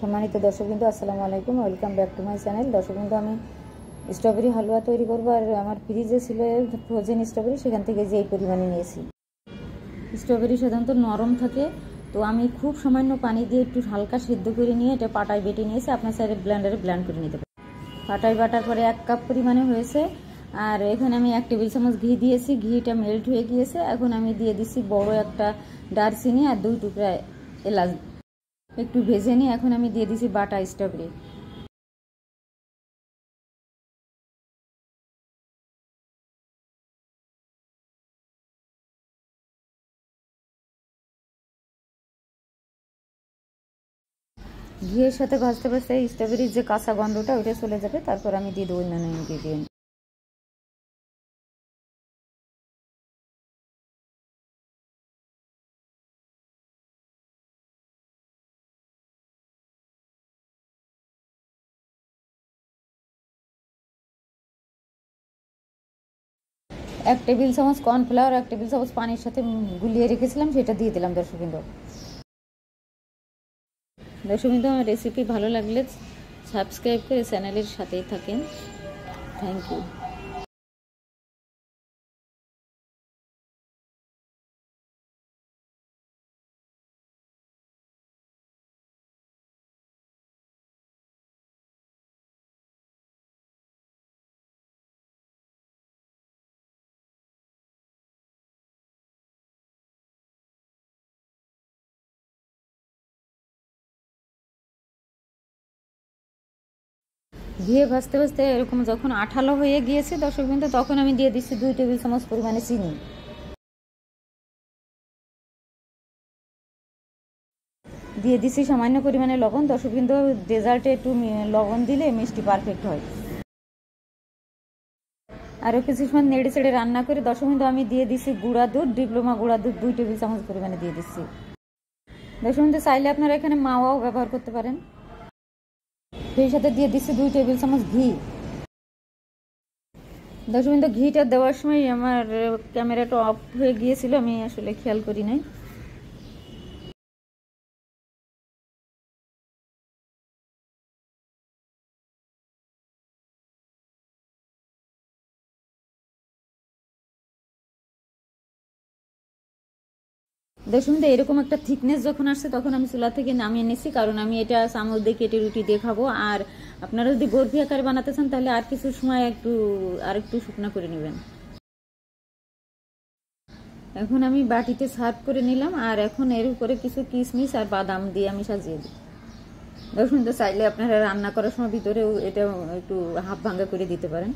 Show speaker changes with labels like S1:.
S1: সম্মানিত দর্শকবৃন্দ, আসসালামু আলাইকুম, welcome back to my channel. দর্শকবৃন্দ, আমি স্ট্রবেরি হালুয়া তৈরি করবো। আর আমার ফ্রিজে ছিল ফ্রোজেন স্ট্রবেরি, সেখান থেকে যে এই পরিমাণে নিয়েছি। স্ট্রবেরি সাধারণত নরম থাকে, তো আমি খুব সামান্য পানি দিয়ে একটু হালকা সিদ্ধ করে নিয়ে এটা পাটায় বেটে নিয়েছি। আপনার সাইডে ব্লেন্ডারে ব্লেন্ড করে নিতে পারেন। পাটায় বাটার পরে 1 কাপ পরিমাণে হয়েছে। আর এখানে আমি 1 টেবিল চামচ ঘি দিয়েছি। ঘিটা মেল্ট হয়ে গিয়েছে। এখন আমি দিয়ে দিচ্ছি বড় একটা দারচিনি আর 2 টুকরা এলাচ। একটু ভেজে নিয়ে এখন আমি দিয়ে দিচ্ছি বাটা স্ট্রবেরি। ঘিয়ের সাথে ভাজতে ভাজতে স্ট্রবেরির যে কাঁচা গন্ধটা ওইটা চলে যাবে। তারপর আমি দিয়ে দেবো অন্যান্য ইনগ্রিডিয়েন্ট। এক টেবিল চামচ কর্নফ্লাওয়ার 1 টেবিল চামচ পানির সাথে গুলিয়ে রেখেছিলাম, সেটা দিয়ে দিলাম। দর্শকবৃন্দ, আমার রেসিপি ভালো লাগলে সাবস্ক্রাইব করে চ্যানেলের সাথেই থাকেন। Thank you. ঘিয়ে ভাজতে ভাজতে এরকম যখন আঠালো হয়ে গিয়েছে দর্শকবৃন্দ, তখন আমি দিয়ে দিচ্ছি 2 টেবিল চামচ পরিমাণে চিনি। দিয়ে দিচ্ছি সামান্য পরিমাণে লবণ। দর্শকবৃন্দ, ডেজার্টে একটু লবণ দিলে মিষ্টি পারফেক্ট হয়। আরও কিছু সময় নেড়ে চেড়ে রান্না করে দর্শকবৃন্দ আমি দিয়ে দিচ্ছি গুঁড়া দুধ, ডিপ্লোমা গুঁড়া দুধ 2 টেবিল চামচ পরিমাণে দিয়ে দিচ্ছি। দর্শকবৃন্দ, চাইলে আপনারা এখানে মাওয়াও ব্যবহার করতে পারেন। সেই সাথে দিয়ে দিচ্ছি 2 টেবিল চামচ ঘি। দর্শকবৃন্দ, ঘিটা দেওয়ার সময় আমার ক্যামেরাটা অফ হয়ে গিয়েছিল, আমি আসলে খেয়াল করি নাই। দর্শকবৃন্দ, এরকম একটা থিকনেস যখন আসছে তখন আমি চুলা থেকে নামিয়ে নিচ্ছি, কারণ আমি এটা চামচ দিয়ে কেটে রুটি দিয়ে খাবো। আর আপনারা যদি বরফি আকারে বানাতে চান তাহলে আর কিছু সময় আর একটু শুকনা করে নেবেন। এখন আমি বাটিতে সার্ভ করে নিলাম। আর এখন এর উপরে কিছু কিশমিশ আর বাদাম দিয়ে আমি সাজিয়ে দিই। দর্শকবৃন্দ, চাইলে আপনারা রান্না করার সময় ভিতরেও এটা একটু হাফ ভাঙা করে দিতে পারেন।